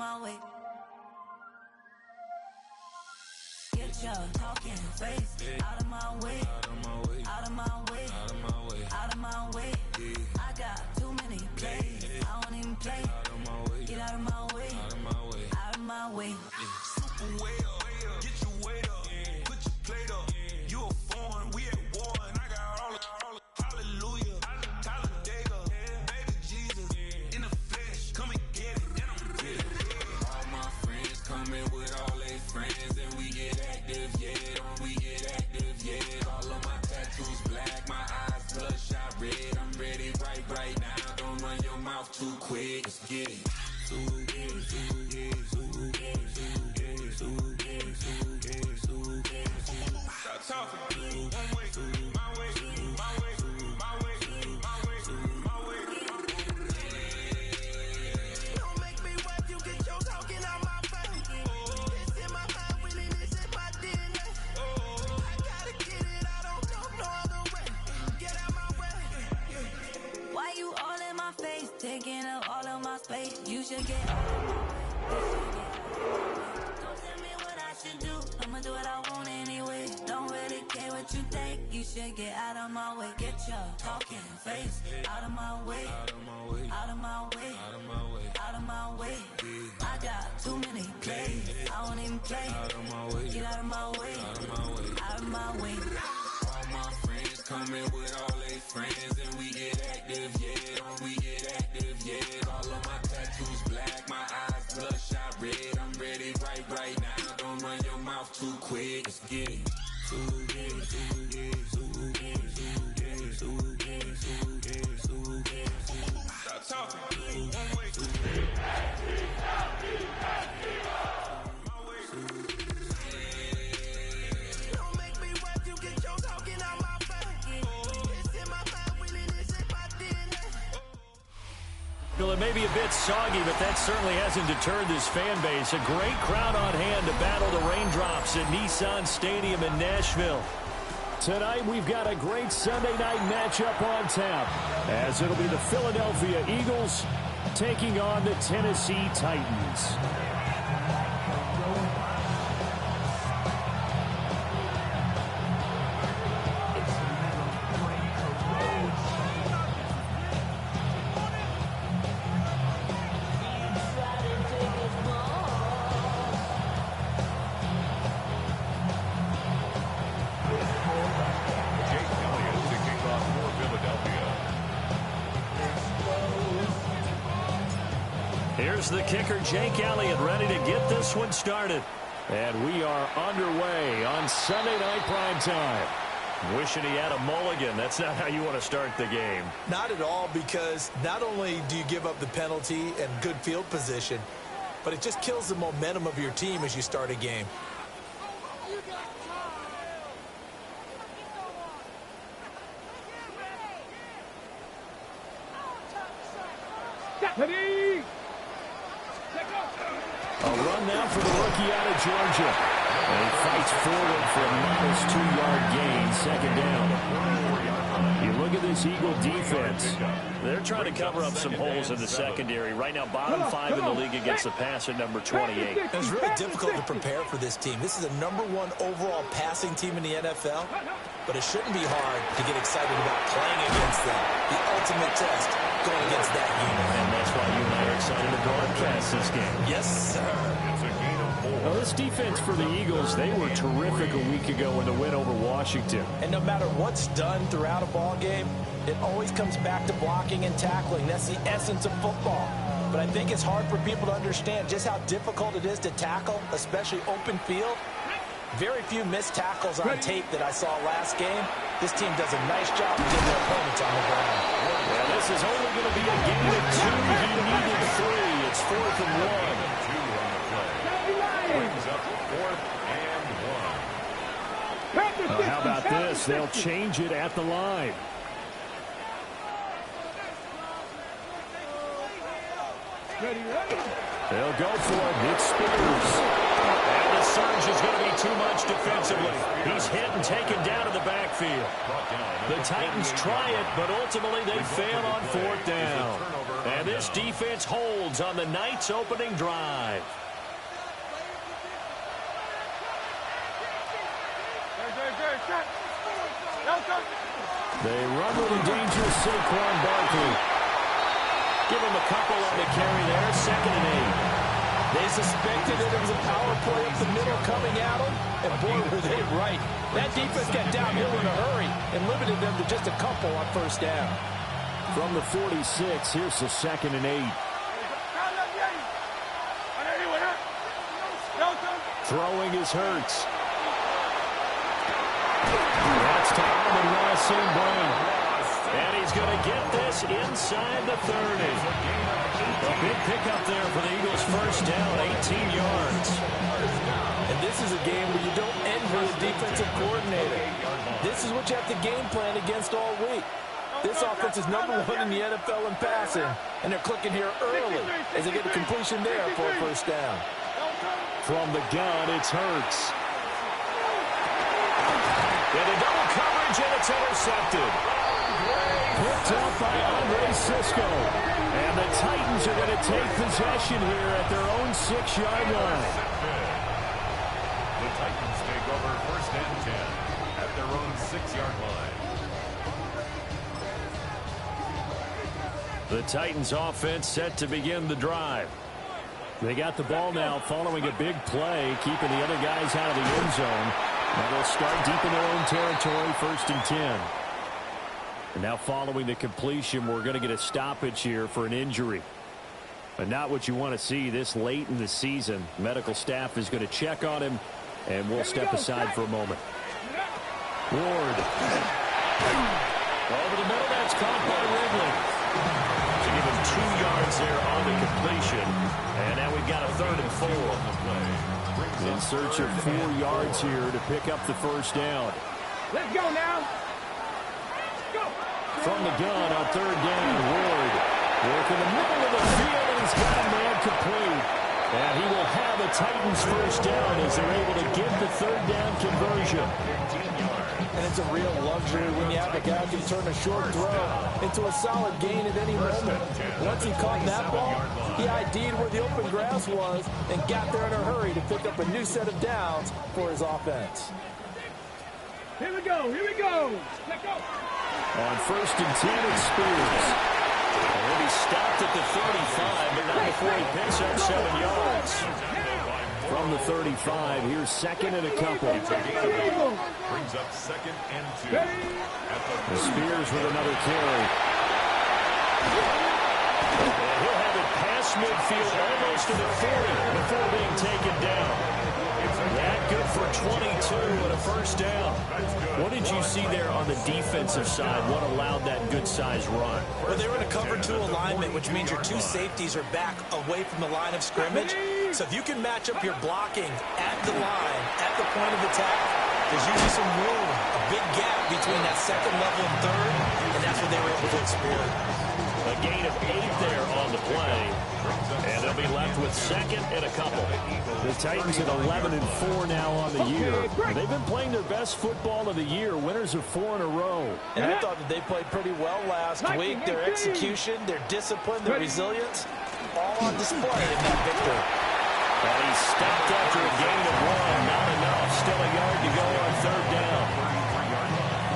my way. Get your talking face out of my way. Out of my way. Out of my way. Out of my way. Out of my way. I got too many plays. I don't even play. Out of my way. Get out of my way. Out of my way. Out of my way. Super way up. Get your weight up. Put your plate up. You a foreign. We at war. And I got all hallelujah. Talladega. Baby Jesus. In the flesh. Come and get it. And I'm with it. All my friends coming with all their friends. And we get active, yeah. We get active, yeah. All of my tattoos black. My eyes bloodshot red. I'm ready right now. Don't run your mouth too quick. Let's get it. Stop talking. One way, my way, my way, my way, my way, my way. Don't make me wipe you, get your talking out my face. It's in my mind, winning this in my DNA. I gotta get it, I don't know no other way. Get out my way. Why you all in my face, taking up all of my space? You should get out of my way. Don't tell me what I should do. I'ma do what I want anyway. Don't really care what you think. You should get out of my way. Get your talking face out of my way. Out of my way, Out of my way. out of my way, Out of my way. I got too many plays. I don't even play. out of my way, Get out of my way. out of my way. Out of my way. All my friends coming with all their friends, and we get active, yeah. We get active, yeah. All of my tattoos black, my eyes bloodshot red. I'm ready right now. Don't run your mouth too quick. Let's get it. Stop talking. One way. Don't make me wipe you, get your talking out my face. It's in my mind, winning this in my DNA. Well, it may be a bit soggy, but that certainly hasn't deterred this fan base. A great crowd on hand to battle the raindrops at Nissan Stadium in Nashville. Tonight, we've got a great Sunday night matchup on tap, as it'll be the Philadelphia Eagles taking on the Tennessee Titans. Here's the kicker, Jake Elliott, ready to get this one started. And we are underway on Sunday Night Primetime. Wishing he had a mulligan. That's not how you want to start the game. Not at all, because not only do you give up the penalty and good field position, but it just kills the momentum of your team as you start a game. A run now for the rookie out of Georgia. And he fights forward for a minus 2-yard gain, second down. You look at this Eagle defense. They're trying to cover up some holes in the secondary. Right now, bottom 5 in the league against the pass at number 28. It's really difficult to prepare for this team. This is a #1 overall passing team in the NFL, but it shouldn't be hard to get excited about playing against them. The ultimate test going against that unit. And that's why you and I are excited to broadcast this game. Yes, sir. Well, this defense for the Eagles, they were terrific a week ago in the win over Washington. And no matter what's done throughout a ball game, it always comes back to blocking and tackling. That's the essence of football. But I think it's hard for people to understand just how difficult it is to tackle, especially open field. Very few missed tackles on tape that I saw last game. This team does a nice job of getting their opponents on the ground. Well, this is only going to be a gain of 2. He needed 3. It's 4th and 1. Brings up 4th and 1. How about this? They'll change it at the line. Ready. They'll go for it. It's Spears. And the surge is going to be too much defensively. He's hit and taken down in the backfield. The Titans try it, but ultimately they fail on 4th down. And this defense holds on the Knights' opening drive. They run with a dangerous Saquon Barkley. Give him a couple on the carry there, 2nd and 8. They suspected that it was a power play up the middle coming at them, and boy, were they right. That defense got downhill in a hurry and limited them to just a couple on 1st down. From the 46, here's the 2nd and 8. Throwing is Hurts. That's to Amon-Ra St. Brown. And he's going to get this inside the 30. A big pickup there for the Eagles' 1st down, 18 yards. And this is a game where you don't envy a defensive coordinator. This is what you have to game plan against all week. This offense is number 1 in the NFL in passing, and they're clicking here early as they get a completion there for a 1st down. From the gun, it's Hurts. And a double coverage, and it's intercepted. Picked up by Andre Cisco. And the Titans are going to take possession here at their own 6-yard line. The Titans take over 1st and 10 at their own 6-yard line. The Titans offense set to begin the drive. They got the ball now following a big play, keeping the other guys out of the end zone. Now they'll start deep in their own territory, 1st and 10. And now following the completion, we're going to get a stoppage here for an injury. But not what you want to see this late in the season. Medical staff is going to check on him, and we'll step aside for a moment. Ward. Over the middle, that's caught by Ridley. To give him 2 yards there on the completion. And now we've got a 3rd and 4. In search of 4 yards here to pick up the 1st down. Let's go now. Go. From the gun on 3rd down, Ward. Working the middle of the field, and he's got a man complete. And he will have a Titans 1st down as they're able to get the 3rd down conversion. And it's a real luxury when you have a guy who can turn a short throw into a solid gain at any moment. Once he caught that ball, he ID'd where the open grass was and got there in a hurry to pick up a new set of downs for his offense. Here we go. Here we go. Let's go. On 1st and 10, it's Spears. And he stopped at the 35, but not before he picks up 7 yards. From the 35, here's 2nd and a couple. Brings up 2nd and 2. The Spears with another carry. And he'll have it past midfield almost to the 40 before being taken down. That good for 22 and a 1st down. What did you see there on the defensive side? What allowed that good-sized run? Well, they were in a cover 2 alignment, which means your 2 safeties are back away from the line of scrimmage. So if you can match up your blocking at the line, at the point of attack, there's usually some room, a big gap between that 2nd level and 3rd, and that's what they were able to exploit. A gain of 8 there on the play, and they'll be left with 2nd and a couple. The Titans at 11 and 4 now on the year. They've been playing their best football of the year, winners of 4 in a row. And I thought that they played pretty well last week. Their execution, their discipline, their resilience, all on display in that victory. And he stopped after a gain of 1. Not enough. Still a yard to go on 3rd down.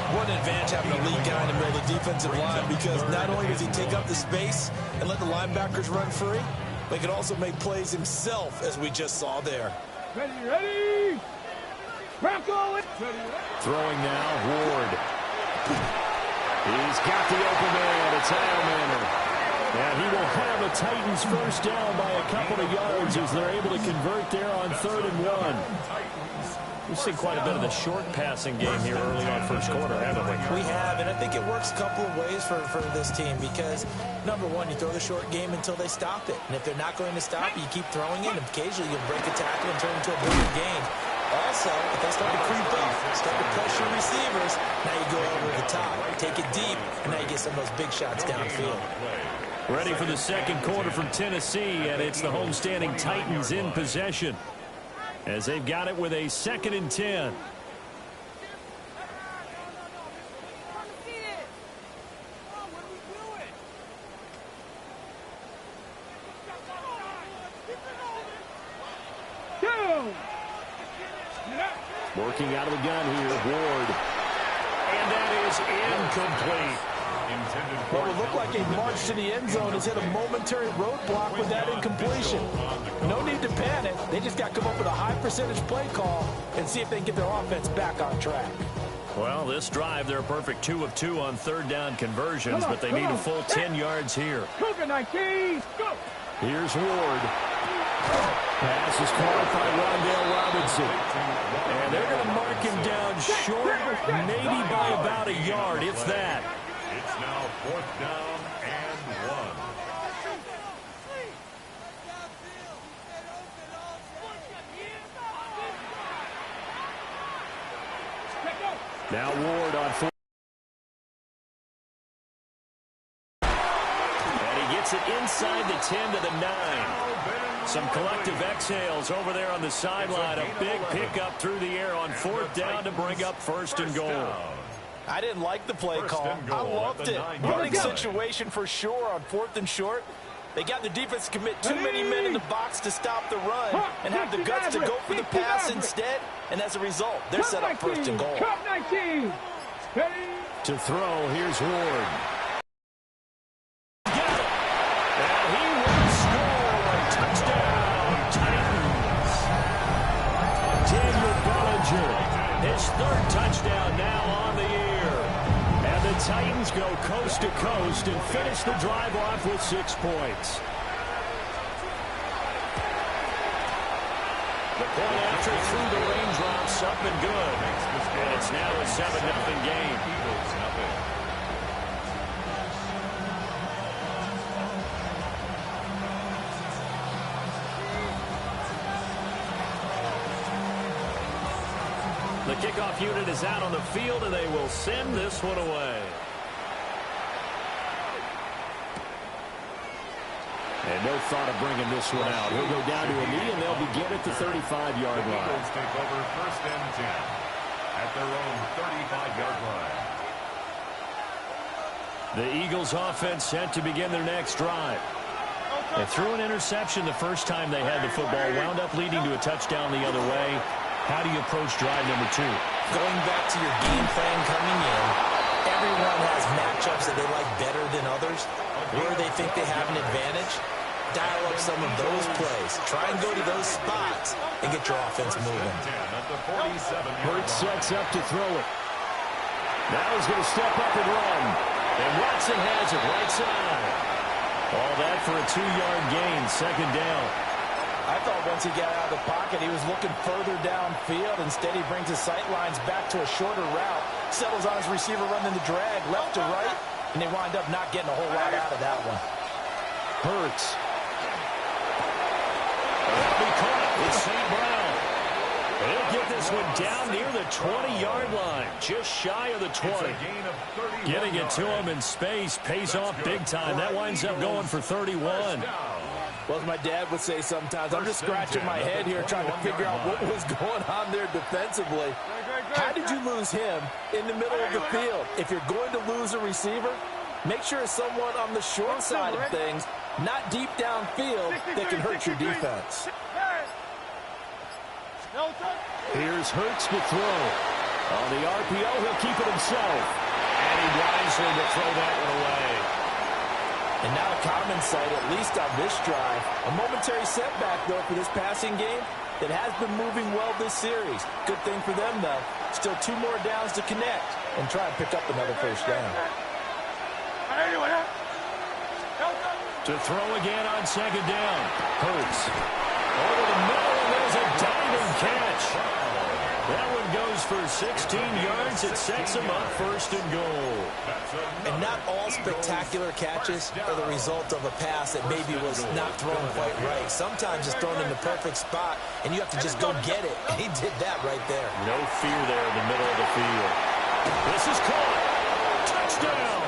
What an advantage having a lead guy in the middle of the defensive line, because not only does he take up the space and let the linebackers run free, but he can also make plays himself, as we just saw there. Ready. Bronco. Throwing now, Ward. He's got the open man. It's Edelman. And he will have a Titans 1st down by a couple of yards as they're able to convert there on 3rd and 1. We've seen quite a bit of the short passing game here early on 1st quarter, haven't we? We have, and I think it works a couple of ways for this team, because, number one, you throw the short game until they stop it. And if they're not going to stop it, you keep throwing it, and occasionally you'll break a tackle and turn it into a bigger gain. Also, if they start to creep up, start to pressure receivers, now you go over the top, take it deep, and now you get some of those big shots downfield. Ready for the second quarter from Tennessee, and it's the homestanding Titans in possession as they've got it with a 2nd and 10. Working out of the gun here, Ward. And that is incomplete. What would look like a march to the end zone has hit a momentary roadblock with that incompletion. No need to panic. They just got to come up with a high percentage play call and see if they can get their offense back on track. Well, this drive, they're a perfect 2 of 2 on 3rd down conversions, but they need a full 10 yards here. Here's Ward. Pass is caught by Rondale Robinson. And they're going to mark him down short, maybe by about a yard, if that. It's now 4th down and 1. Now Ward on 4. And he gets it inside the 10 to the 9. Some collective exhales over there on the sideline. A big pickup through the air on 4th down to bring up 1st and goal. I didn't like the play call. I loved it. Running situation for sure on 4th and short. They got the defense to commit too many men in the box to stop the run and have the guts to go for the pass instead. And as a result, they're set up 1st and goal. To throw, here's Ward. Got it. And he will score. Touchdown, Titans. Daniel Bellinger, his 3rd touchdown now on the year. And the Titans go coast to coast and finish the drive off with 6 points. The point after through the raindrops up and good. And it's now a 7-0 game. The kickoff unit is out on the field, and they will send this one away. And no thought of bringing this one out. He'll go down to a knee, and they'll begin at the 35-yard line. The Eagles take over 1st and 10 at their own 35-yard line. The Eagles offense set to begin their next drive. They threw an interception the first time they had the football, wound up leading to a touchdown the other way. How do you approach drive number 2? Going back to your game plan coming in, everyone has matchups that they like better than others, where they think they have an advantage. Dial up some of those plays. Try and go to those spots and get your offense moving. Hurts sets up to throw it. Now he's going to step up and run. And Watson has it right side. All that for a 2-yard gain, 2nd down. I thought once he got out of the pocket, he was looking further downfield. Instead, he brings his sight lines back to a shorter route, settles on his receiver running the drag left to right, and they wind up not getting a whole lot out of that one. Hurts. That'll be caught with St. Brown. He'll get this one down near the 20-yard line, just shy of the 20. Getting it to him in space pays off big time. That winds up going for 31. Well, as my dad would say sometimes, I'm just scratching my head here trying to figure out what was going on there defensively. How did you lose him in the middle of the field? If you're going to lose a receiver, make sure it's someone on the short side of things, not deep downfield, that can hurt your defense. Here's Hurts to throw. On the RPO, he'll keep it himself. And he wisely will throw that one away. And now a common sight, at least on this drive. A momentary setback, though, for this passing game that has been moving well this series. Good thing for them, though. Still 2 more downs to connect and try and pick up another 1st down. To throw again on 2nd down. Hurts. Over the middle, and there's a diving catch. That one goes for 16 yards. It sets him up 1st and goal. And not all spectacular catches are the result of a pass that maybe was not thrown quite right. Sometimes it's thrown in the perfect spot, and you have to just go get it. And he did that right there. No fear there in the middle of the field. This is caught. Touchdown.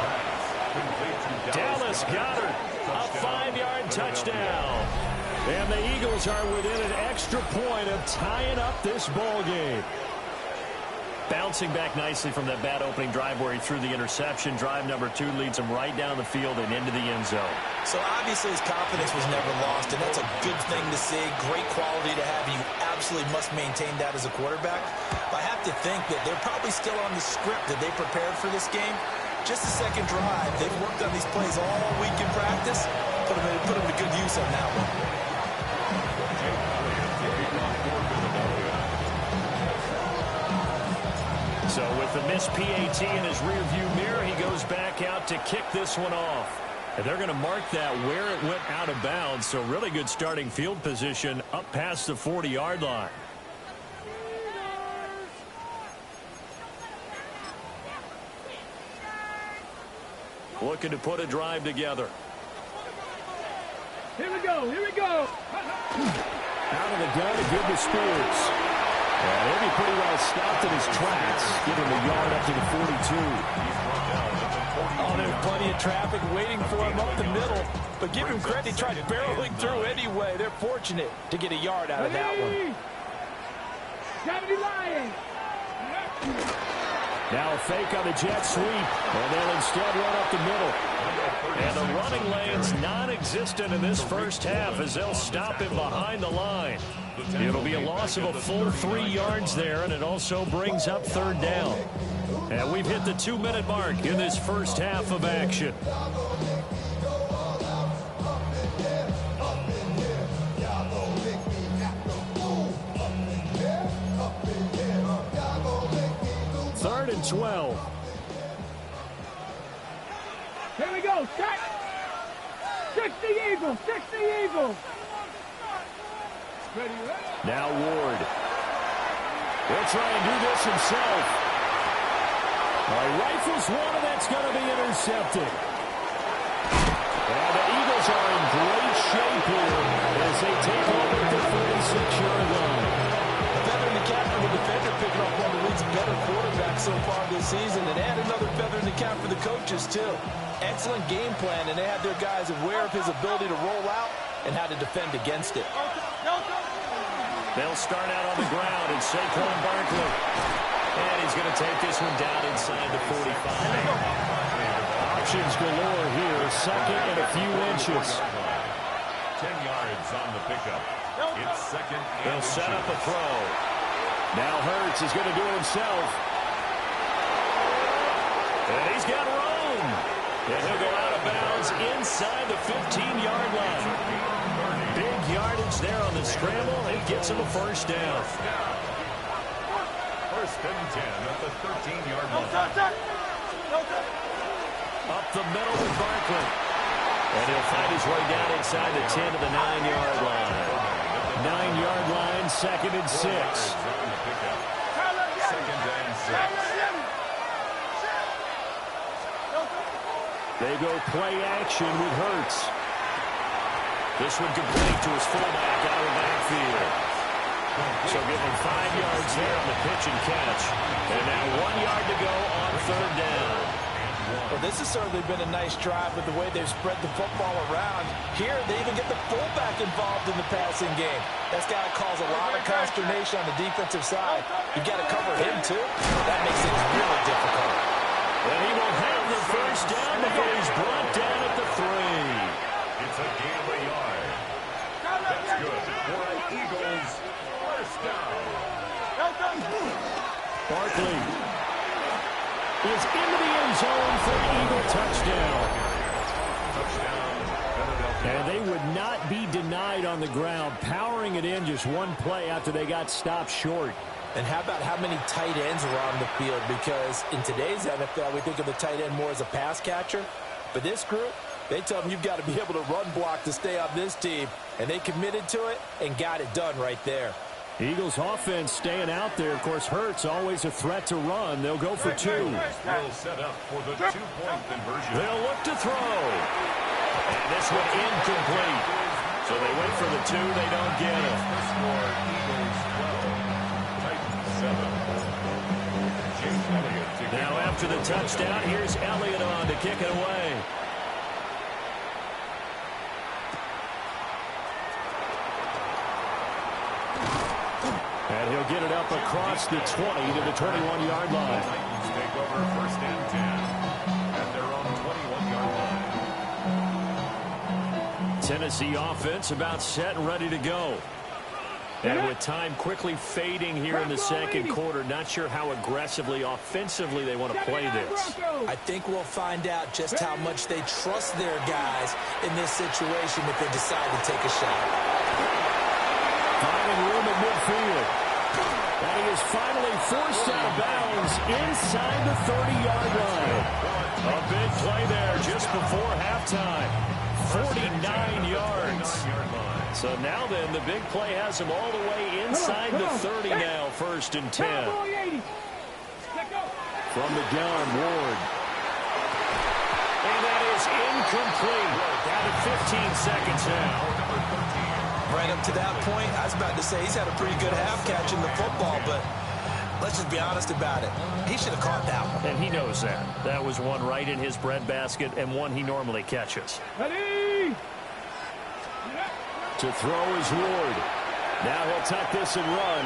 Dallas Goedert, a 5-yard touchdown. And the Eagles are within an extra point of tying up this ball game. Bouncing back nicely from that bad opening drive where he threw the interception. Drive number 2 leads him right down the field and into the end zone. So obviously his confidence was never lost, and that's a good thing to see. Great quality to have. You absolutely must maintain that as a quarterback. But I have to think that they're probably still on the script that they prepared for this game. Just the second drive. They've worked on these plays all week in practice. Put them to good use on that one. So with the missed PAT in his rearview mirror, he goes back out to kick this one off. And they're going to mark that where it went out of bounds. So really good starting field position up past the 40-yard line. Looking to put a drive together. Here we go. Out of the gun to give to Spears. And he'll be pretty well stopped in his tracks. Give him a yard up to the 42. Oh, there's plenty of traffic waiting for him up the middle. But give him credit, he tried barreling through anyway. They're fortunate to get a yard out of that one. Now a fake on the jet sweep. And they'll instead run up the middle. And the running lane's non-existent in this first half as they'll stop him behind the line. It'll be a loss of a full 3 yards there, and it also brings up third down. And we've hit the 2-minute mark in this first half of action. Third and 12. Here we go. Set. 60 Eagles. Now Ward. He'll try and do this himself. Rifles one, and that's going to be intercepted. And the Eagles are in great shape here as they take over at the 46-yard line. Feather in the cap for the defender, picking up one of the league's better quarterbacks so far this season, and add another feather in the cap for the coaches, too. Excellent game plan, and they had their guys aware of his ability to roll out and how to defend against it. They'll start out on the ground, and Saquon Barkley. And he's going to take this one down inside the 45. Options galore here, second and a few inches. 10 yards on the pickup. It's second and They'll set up a throw. Now Hurts is going to do it himself. And he's got room. And he'll go out of bounds inside the 15-yard line. Big yardage there on the scramble. It gets him a first down. First and 10 at the 13-yard line. Up the middle with Barkley. And he'll find his way down inside the 10 to the 9-yard line. 9-yard line, second and 6. Second and 6. They go play action with Hurts. This one complete to his fullback out of the backfield. So getting 5 yards there on the pitch and catch. And now 1 yard to go on third down. Well, this has certainly been a nice drive with the way they've spread the football around. Here, they even get the fullback involved in the passing game. That's got to cause a lot of consternation on the defensive side. You've got to cover him, too. That makes things really difficult. And he will have the first down before he's brought down at the 3. It's a gain of a yard. That's good for an Eagles first down. Barkley is into the end zone for an Eagle touchdown. And they would not be denied on the ground, powering it in just one play after they got stopped short. And how about how many tight ends are on the field? Because in today's NFL, we think of the tight end more as a pass catcher. But this group, they tell them you've got to be able to run block to stay on this team. And they committed to it and got it done right there. Eagles offense staying out there. Of course, Hurts always a threat to run. They'll go for 2. Will set up for the 2-point conversion. They'll look to throw. And this one incomplete. So they wait for the 2. They don't get it. The score, Eagles 12, Titans 7. Chase Elliott to Now after the touchdown, here's Elliott on to kick it away. And he'll get it up across the 20 to the 21-yard line. Titans take over first and 10 at their own 21-yard line. Tennessee offense about set and ready to go. And with time quickly fading here in the second quarter, not sure how aggressively, offensively they want to play this. I think we'll find out just how much they trust their guys in this situation if they decide to take a shot. Finding room at midfield. And he is finally forced out of bounds inside the 30-yard line. A big play there just before halftime. 49 yards. So now then, the big play has him all the way inside the 30 now, first and 10. From the gun, Ward. And that is incomplete. Down to 15 seconds now. Right up to that point, I was about to say he's had a pretty good half catching the football, but let's just be honest about it. He should have caught that one. And he knows that. That was one right in his breadbasket and one he normally catches. Ready? To throw is Ward. Now he'll tuck this and run.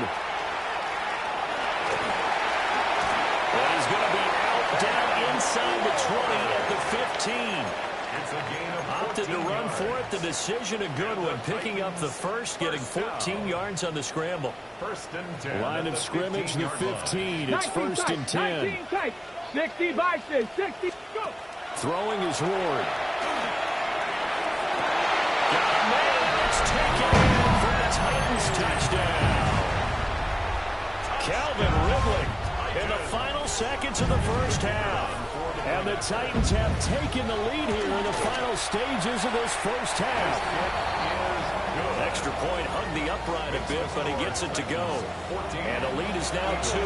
And he's going to be out down inside the 20 at the 15. It's a gain of 14 Opted to run yards. for it. The decision a good one. Picking up the first, getting 14 yards on the scramble. First and 10. Line at of scrimmage, the 15. It's 19 first and 10. 19 tight. 60 boxes. 60. Go. Throwing is Ward. Got a man. It's taken for the Titans touchdown. Calvin Ridley in the final seconds of the first half. And the Titans have taken the lead here in the final stages of this first half. Extra point hung the upright a bit, but he gets it to go. And the lead is now 2.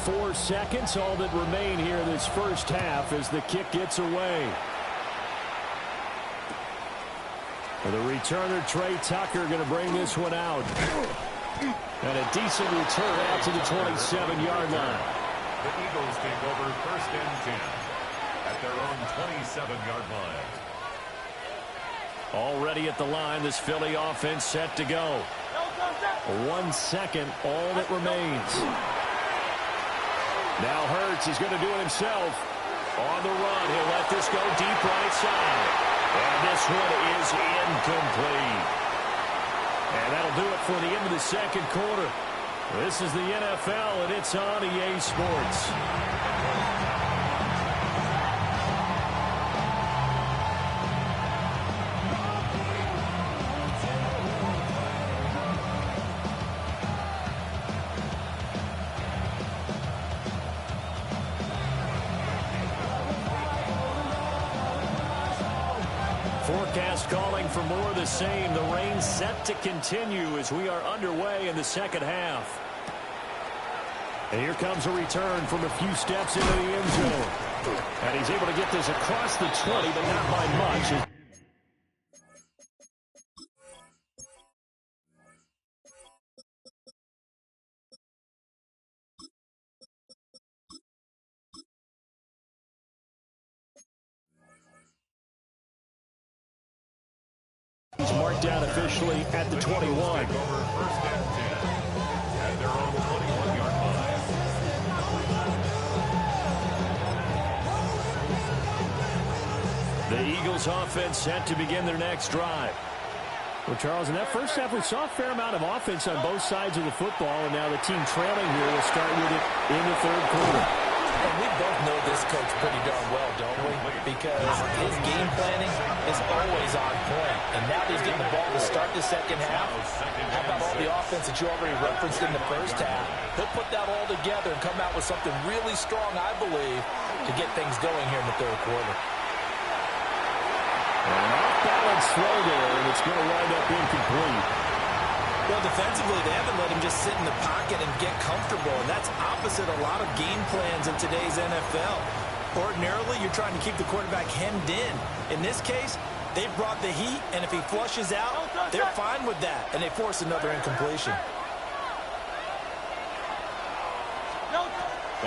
4 seconds, all that remain here this first half as the kick gets away. For the returner, Trey Tucker, going to bring this one out. And a decent return out to the 27-yard line. The Eagles take over first and 10 at their own 27-yard line. Already at the line, this Philly offense set to go. 1 second, all that remains. Now Hurts is going to do it himself. On the run, he'll let this go deep right side. And this one is incomplete. And that'll do it for the end of the second quarter. This is the NFL, and it's on EA Sports. Forecast calling for more of the same. The rain set to continue as we are underway in the second half. And here comes a return from a few steps into the end zone. And he's able to get this across the 20, but not by much. He's marked down officially at the 21. Over first and 10 at their own 21-yard line. The Eagles offense set to begin their next drive. Well, Charles, in that first half, we saw a fair amount of offense on both sides of the football, and now the team trailing here will start with it in the third quarter. And we both know this coach pretty darn well, don't we? Because his game planning is always on point. And now that he's getting the ball to start the second half, how about all the offense that you already referenced in the first half? He'll put that all together and come out with something really strong, I believe, to get things going here in the third quarter. An off-balance throw there, and it's going to wind up incomplete. Well, defensively, they haven't let him just sit in the pocket and get comfortable, and that's opposite a lot of game plans in today's NFL. Ordinarily, you're trying to keep the quarterback hemmed in. In this case, they brought the heat, and if he flushes out, They're fine with that, and they force another incompletion.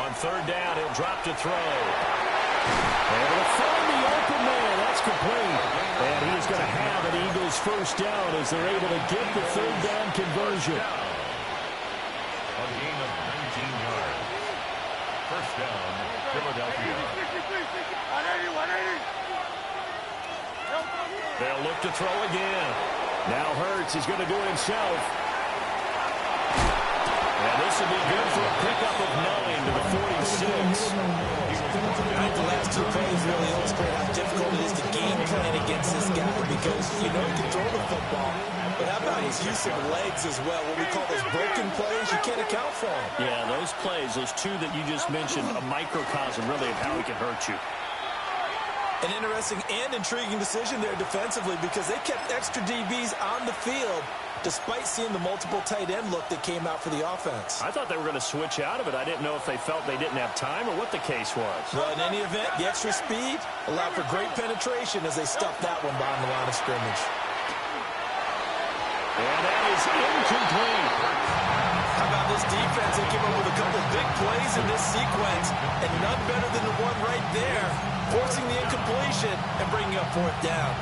On third down, he'll drop to throw. And he'll find the open man. That's complete. And he's going to have an Eagles first down as they're able to get the third down conversion. A gain of 19 yards. First down, Philadelphia. They'll look to throw again. Now Hurts is going to do it himself. And this will be good for a pickup of 9 to the 46. I think the last two plays really illustrate how difficult it is to game plan against this guy because you know he can throw the football. But how about his use of legs as well? What we call those broken plays, you can't account for them. Yeah, those plays, those two that you just mentioned, a microcosm really of how he can hurt you. An interesting and intriguing decision there defensively because they kept extra DBs on the field despite seeing the multiple tight end look that came out for the offense. I thought they were going to switch out of it. I didn't know if they felt they didn't have time or what the case was. Well, in any event, the extra speed allowed for great penetration as they stuffed that one behind the line of scrimmage. And that is incomplete. How about this defense? They came up with a couple big plays in this sequence, and none better than the one right there, forcing the incompletion and bringing up fourth down.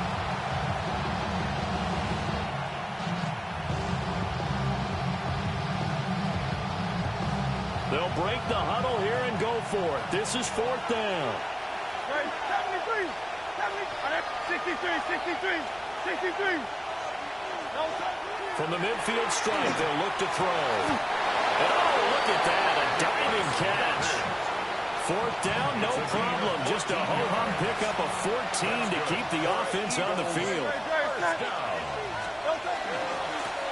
They'll break the huddle here and go for it. This is fourth down. 63. 63. From the midfield stripe, they'll look to throw. And oh, look at that, a diving catch. Fourth down, no problem. Just a ho-hum pickup of 14 to keep the offense on the field.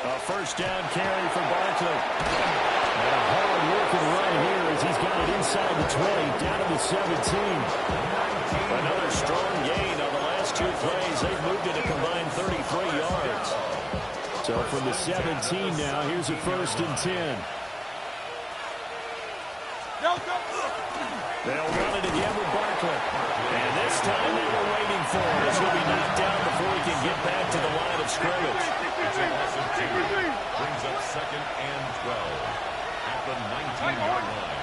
A first down carry for Barkley. And a hard-working run here as he's got it inside the 20, down to the 17. Another strong gain on the last two plays. They've moved it a combined 33 yards. So from the 17 now, here's a first and 10. They'll run it again with Barkley. And this time they were waiting for it as he'll be knocked down before he can get back to the line of scrimmage. Brings up second and 12 at the 19-yard line.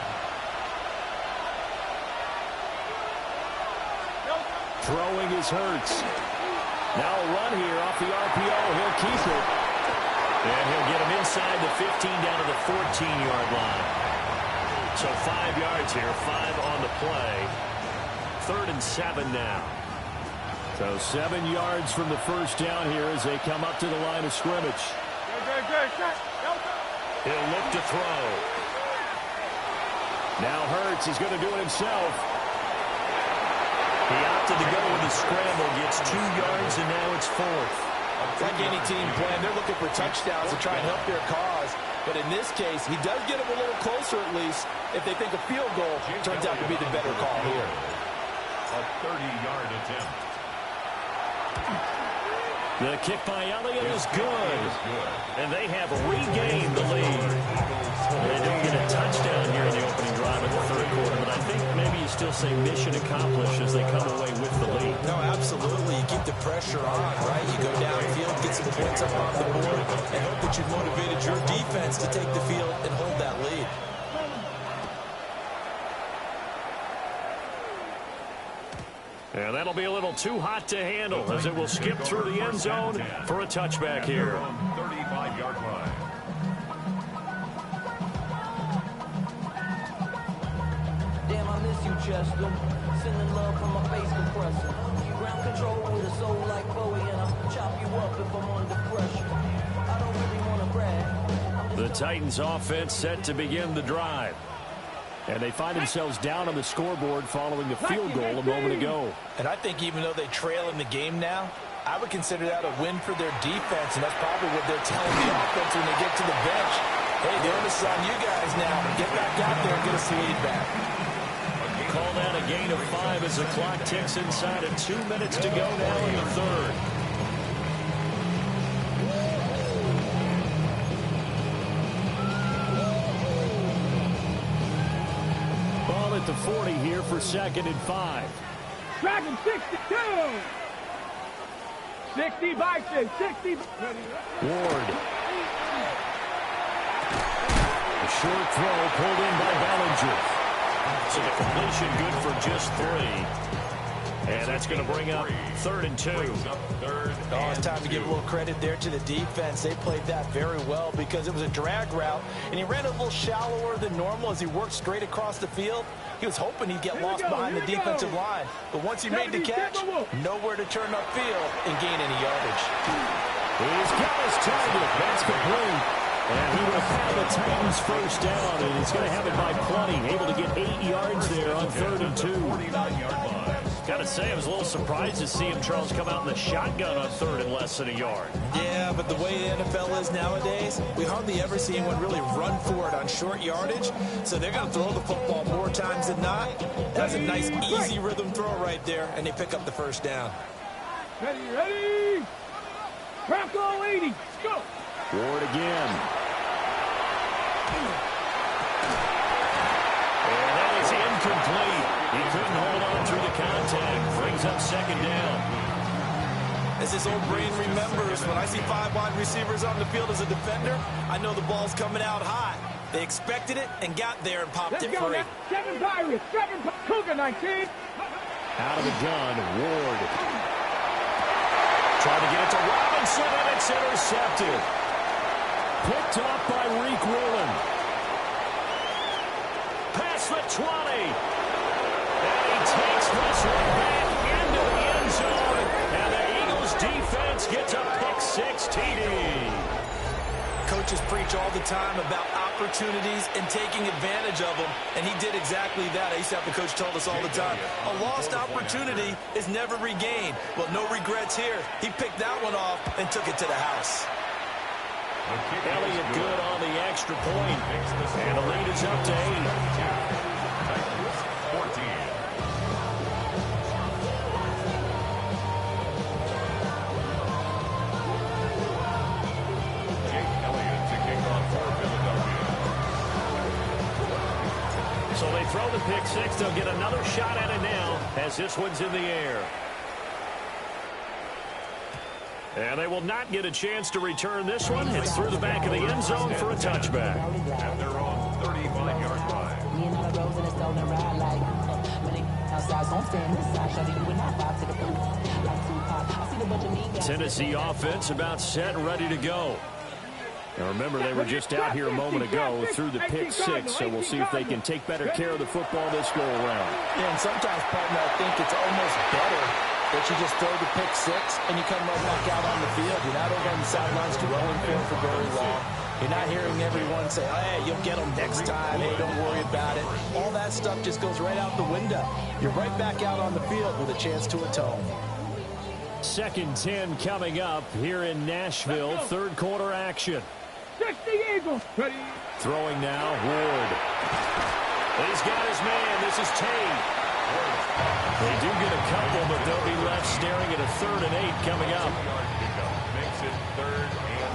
Throwing is Hurts. Now a run here off the RPO. He'll keep it. And he'll get him inside the 15 down to the 14-yard line. So 5 yards here, 5 on the play. 3rd and 7 now. So 7 yards from the first down here as they come up to the line of scrimmage. He'll look to throw. Now Hurts is going to do it himself. He opted to go with the scramble, gets 2 yards, and now it's 4th. Like any team plan, they're looking for touchdowns to try and help their cause. But in this case, he does get them a little closer at least if they think a field goal turns out to be the better call here. A 30-yard attempt. The kick by Elliott is good. And they have regained the lead. They didn't get a touchdown here in the opening drive in the third quarter, but I think maybe you still say mission accomplished as they come away with the lead. No, absolutely. You keep the pressure on, right? You go downfield, get some points up on the board, and hope that you've motivated your defense to take the field and hold that lead. And that'll be a little too hot to handle as it will skip through the end zone for a touchback here. 35-yard line. Damn, I miss you, Chester. Sending love from my face compressor. Ground control with a soul like Bowie, and I'll chop you up if I'm under pressure. I don't really want to brag. The Titans offense set to begin the drive. And they find themselves down on the scoreboard following the field goal a moment ago. And I think even though they trail in the game now, I would consider that a win for their defense, and that's probably what they're telling the offense when they get to the bench. Hey, the onus is on you guys now. Get back out there and get us the lead back. Call that a gain of 5 as the clock ticks inside of 2 minutes to go now in the third. Ball at the 40 here for 2nd and 5. Dragon 62. 60 by 6, 60. Ward. A short throw pulled in by Bellinger. So the completion good for just 3. And that's going to bring up 3rd and 2. Oh, it's time to give a little credit there to the defense. They played that very well because it was a drag route, and he ran a little shallower than normal as he worked straight across the field. He was hoping he'd get lost behind the defensive line. But once he made the catch, nowhere to turn upfield and gain any yardage. He's got his target. That's complete. And he will have the Titans first down, and he's going to have it by plenty. Able to get 8 yards there on 3rd and 2. 49-yard line. Got to say, I was a little surprised to see him, Charles, come out in the shotgun on 3rd and less than a yard. Yeah, but the way the NFL is nowadays, we hardly ever see anyone really run for it on short yardage. So they're going to throw the football more times than not. That's a nice, easy rhythm throw right there, and they pick up the first down. Ready. Bronco 80, go. Ward again. And that is incomplete. He couldn't hold on through the contact. Brings up 2nd down. As this old brain remembers, when I see 5 wide receivers on the field as a defender, I know the ball's coming out hot. They expected it and got there and popped it free. 7 Pirates, 7 Cougar 19. Out of the gun, Ward. Trying to get it to Robinson, and it's intercepted. Picked up by Reek Woolen. Past the 20. And he takes this one back into the end zone. And the Eagles defense gets a pick-6 TD. Coaches preach all the time about opportunities and taking advantage of them, and he did exactly that. I used to have the coach told us all the time, a lost opportunity is never regained. Well, no regrets here. He picked that one off and took it to the house. Elliott good on the extra point. And the lead is up to 8. 14. Jake Elliott to kick off for Philadelphia. So they throw the pick-6. They'll get another shot at it now as this one's in the air. And they will not get a chance to return this one. It's through the back of the end zone for a touchback. At their own 35-yard line. Tennessee offense about set and ready to go. Now remember, they were just out here a moment ago through the pick-6, so we'll see if they can take better care of the football this go-around. Yeah, and sometimes, partner, I think it's almost better that you just throw the pick-6 and you come right back out on the field. You're not over on the sidelines dwelling for very long. You're not hearing everyone say, hey, you'll get them next time. Hey, don't worry about it. All that stuff just goes right out the window. You're right back out on the field with a chance to atone. 2nd 10 coming up here in Nashville. 3rd quarter action. 60 Eagles. Ready. Throwing now, Ward. He's got his man. This is Tate. They do get a couple, but they'll be left staring at a 3rd and 8 coming up. Makes it 3rd and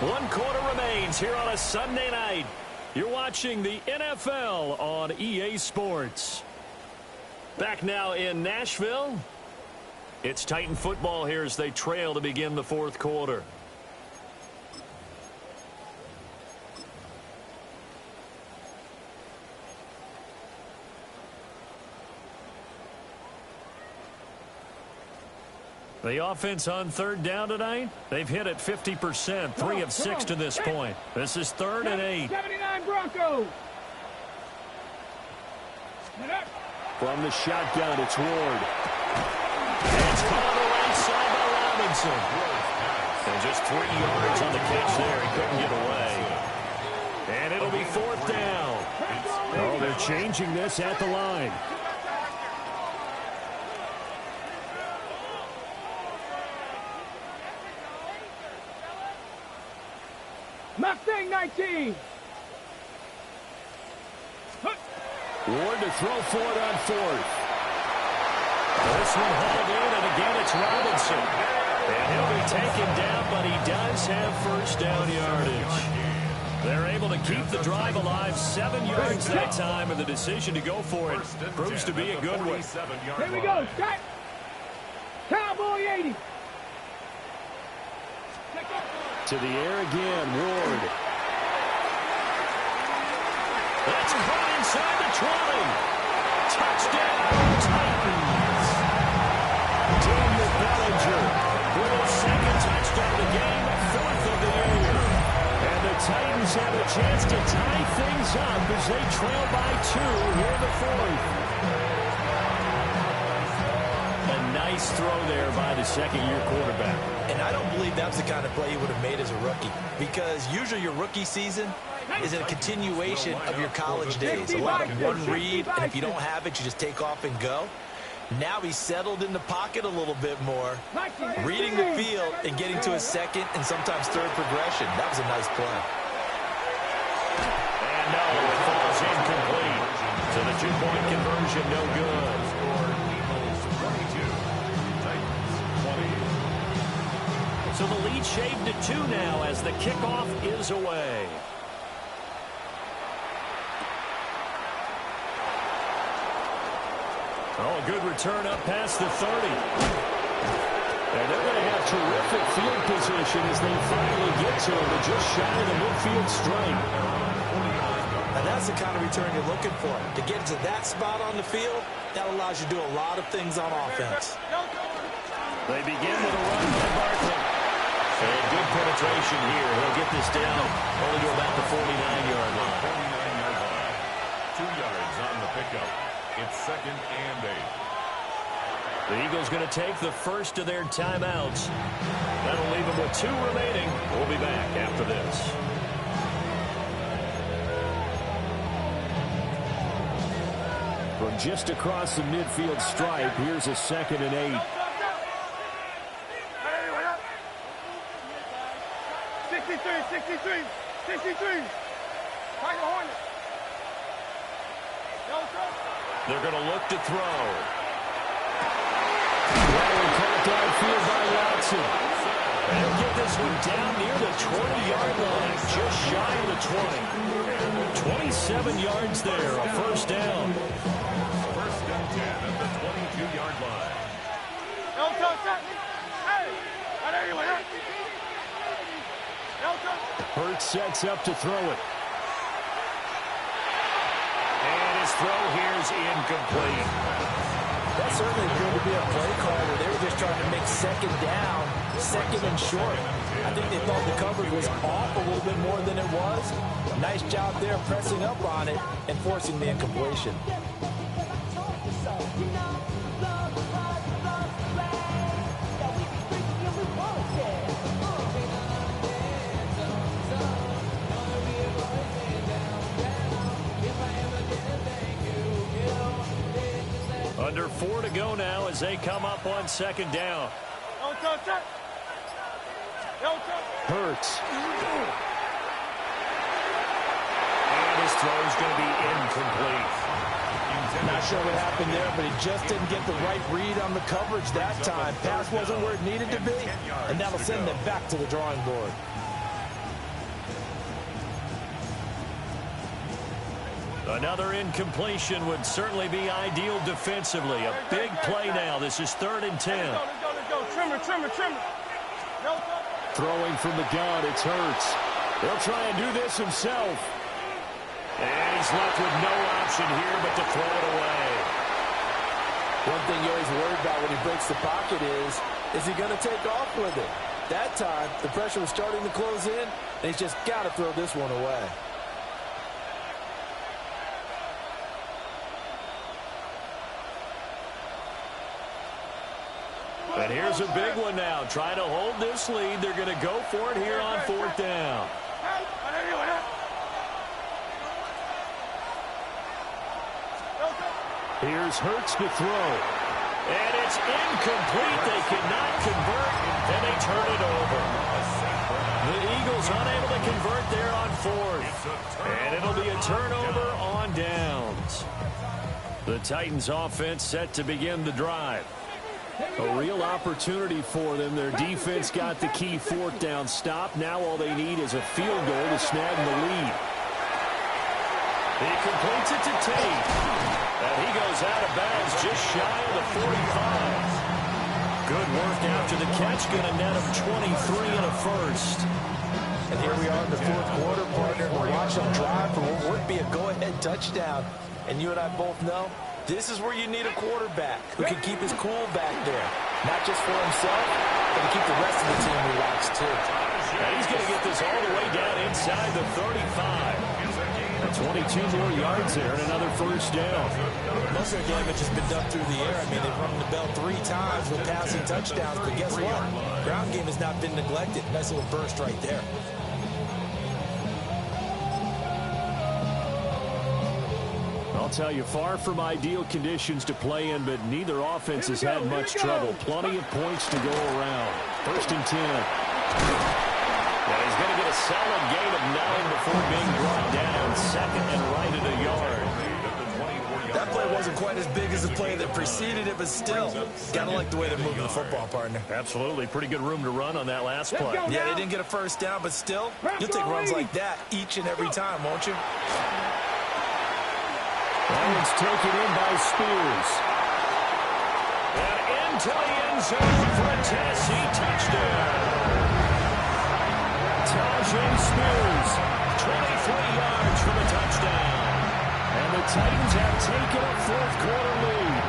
8. 1 quarter remains here on a Sunday night. You're watching the NFL on EA Sports. Back now in Nashville. It's Titan football here as they trail to begin the 4th quarter. The offense on 3rd down tonight, they've hit it 50%, 3 of 6 to this point. This is 3rd and 8. 79 Broncos. From the shotgun, it's Ward. It's caught on the right side by Robinson. And just 3 yards on the catch there. He couldn't get away. And it'll be 4th down. Oh, they're changing this at the line. Mustang 19. Ward to throw for it on 4th. This one hauled in, and again it's Robinson. And he'll be taken down, but he does have first down yardage. They're able to keep the drive alive, 7 yards that time, and the decision to go for it proves to be a good one. Here we go, Scott. Cowboy 80. To the air again, Ward. That's caught inside the 20. Touchdown, Titans. Daniel Bellinger with his second touchdown of the game, fourth of the year. And the Titans have a chance to tie things up as they trail by 2 here in the fourth. A nice throw there by the second-year quarterback. And I don't believe that's the kind of play he would have made as a rookie, because usually your rookie season is a continuation of your college days. A lot of one read, and if you don't have it, you just take off and go. Now he's settled in the pocket a little bit more, reading the field and getting to his second and sometimes third progression. That was a nice play. And no, it falls incomplete. So the 2-point conversion, no good. Eagles 22, Titans 20. So the lead shaved to 2 now as the kickoff is away. Oh, a good return up past the 30. And they're going to have terrific field position as they finally get to him. They're just shy of the midfield stripe. And that's the kind of return you're looking for. To get to that spot on the field, that allows you to do a lot of things on offense. They begin with a run by Barkley. And good penetration here. He'll get this down only to about the 49-yard line. 49-yard line. 2 yards on the pickup. It's 2nd and 8. The Eagles going to take the first of their timeouts. That'll leave them with 2 remaining. We'll be back after this. From just across the midfield stripe, here's a 2nd and 8. 63. Tiger Hornet. They're going to look to throw. Well, caught downfield by Watson. And he'll get this one down near the 20-yard line, just shy of the 20. 27 yards there, a first down. 1st and 10 at the 22-yard line. Hurts sets up to throw it. And his throw here is incomplete. That certainly appeared to be a play call where they were just trying to make 2nd down, 2nd and short. I think they thought the coverage was off a little bit more than it was. Nice job there pressing up on it and forcing the incompletion. Under 4 to go now as they come up on 2nd down. Hurts. And his throw is going to be incomplete. Not sure what happened there, but he just didn't get the right read on the coverage that time. Pass wasn't where it needed to be, and that'll send them back to the drawing board. Another incompletion would certainly be ideal defensively. A big play now. This is 3rd and 10. Let's go. Trimmer. Throwing from the gun, it's Hurts. He'll try and do this himself. And he's left with no option here but to throw it away. One thing you're always worried about when he breaks the pocket is he going to take off with it? That time, the pressure was starting to close in, and he's just got to throw this one away. And here's a big one now. Trying to hold this lead. They're going to go for it here on 4th down. Here's Hurts to throw. And it's incomplete. They cannot convert, and they turn it over. The Eagles unable to convert there on 4th. And it'll be a turnover on downs. The Titans offense set to begin the drive. A real opportunity for them. Their defense got the key 4th down stop. Now all they need is a field goal to snag the lead. He completes it to Tate. And he goes out of bounds just shy of the 45. Good work after the catch. Going to net him 23 and a first. And here we are in the fourth quarter, partner. Watch them drive for what would be a go-ahead touchdown. And you and I both know this is where you need a quarterback who can keep his cool back there. Not just for himself, but to keep the rest of the team relaxed, too. And he's going to get this all the way down inside the 35. 22 more yards there and another first down. Most of the game has just been done through the air. I mean, they've rung the bell 3 times with passing touchdowns, but guess what? Ground game has not been neglected. Nice little burst right there. I'll tell you, far from ideal conditions to play in, but neither offense has had much trouble. Plenty of points to go around. First and 10. Well, he's going to get a solid gain of 9 before being brought down. Second and right at a yard. That play wasn't quite as big as the play that preceded it, but still, got to like the way they're moving the football, partner. Absolutely. Pretty good room to run on that last play. Yeah, they didn't get a first down, but still, you'll take runs like that each and every time, won't you? That one's taken in by Spears. And into the end zone for a Tennessee touchdown. Tyjae Spears, 23 yards from a touchdown. And the Titans have taken a fourth quarter lead.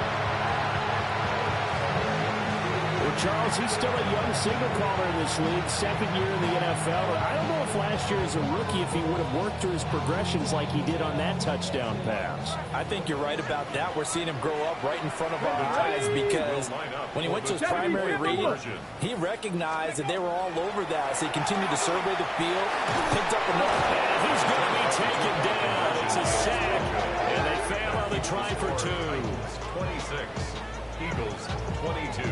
Well, Charles, he's still a young signal caller in this league, second year in the NFL. I don't know if last year as a rookie if he would have worked through his progressions like he did on that touchdown pass. I think you're right about that. We're seeing him grow up right in front of our eyes because when he went to his primary read, he recognized that they were all over that. So he continued to survey the field, picked up another. And he's going to be taken down. It's a sack, and they fail on the try for 2. 26, Eagles 22.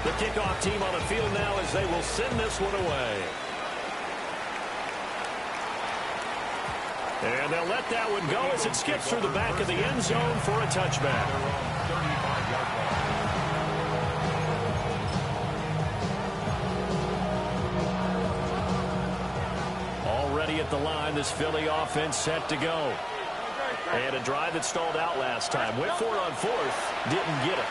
The kickoff team on the field now as they will send this one away. And they'll let that one go as it skips through the back of the end zone for a touchback. Already at the line, this Philly offense set to go. And a drive that stalled out last time. Went for it on fourth, didn't get it.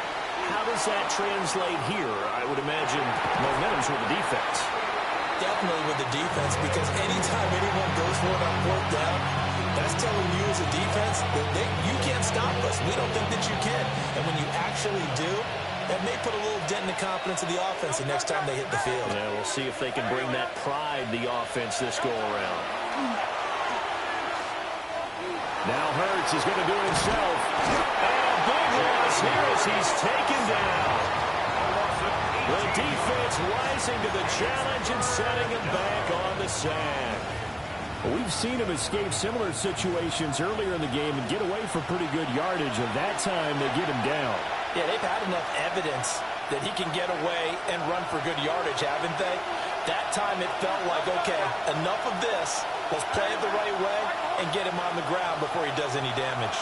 How does that translate here? I would imagine momentum's with the defense. Definitely with the defense, because anytime anyone goes for it on fourth down, that's telling you as a defense that you can't stop us. We don't think that you can. And when you actually do, that may put a little dent in the confidence of the offense the next time they hit the field. Yeah, we'll see if they can bring that pride, the offense, this go-around. Now Hurts is going to do it himself. And a big loss here as he's taken down. The defense rising to the challenge and setting him back on the sack. We've seen him escape similar situations earlier in the game and get away for pretty good yardage, and that time they get him down. Yeah, they've had enough evidence that he can get away and run for good yardage, haven't they? That time it felt like, okay, enough of this. Let's play it the right way and get him on the ground before he does any damage.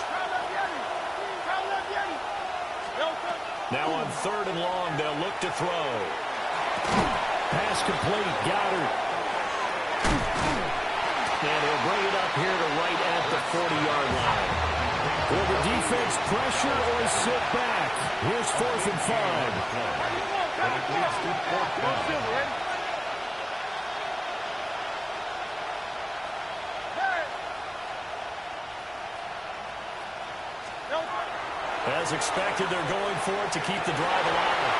Now on third and long, they'll look to throw. Pass complete, Goddard. And he'll bring it up here to right at the 40-yard line. Will the defense pressure or sit back? Here's 4th and 5. As expected, they're going for it to keep the drive alive.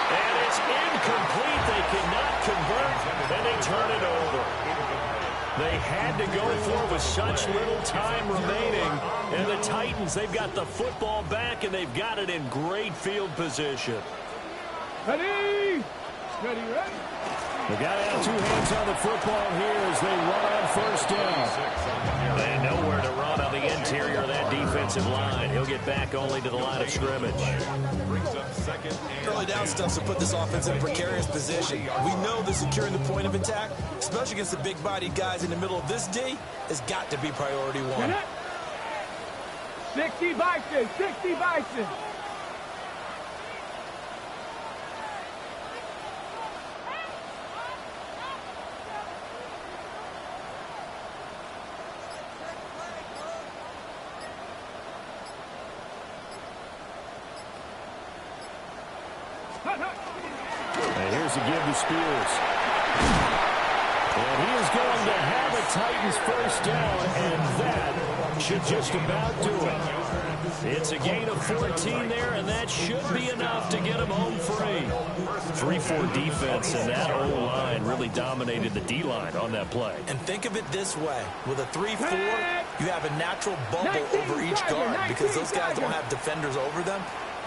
And it's incomplete. They cannot convert, and they turn it over. They had to go for it with such little time remaining. And the Titans, they've got the football back, and they've got it in great field position. Ready? Ready, ready? They got to have 2 hands on the football here as they run on first down. And nowhere to run on the interior of that defensive line. He'll get back only to the line of scrimmage. Early down stuff to put this offense in a precarious position. We know that securing the point of attack, especially against the big-bodied guys in the middle of this D, has got to be priority 1. 60 Bison, 60 Bison. And here's a give to Spears. And he is going to have a Titans first down, and that should just about do it. It's a gain of 14 there, and that should be enough to get him home free. 3-4 defense, and that O-line really dominated the D-line on that play. And think of it this way. With a 3-4, you have a natural bubble over each guard because those guys don't have defenders over them.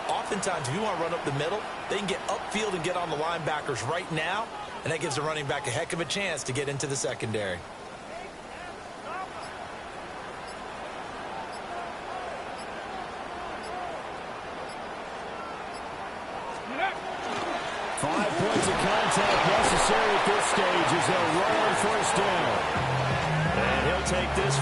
Oftentimes, if you want to run up the middle, they can get upfield and get on the linebackers right now, and that gives the running back a heck of a chance to get into the secondary. Five points of contact necessary at this stage as they'll run on first down. And he'll take this for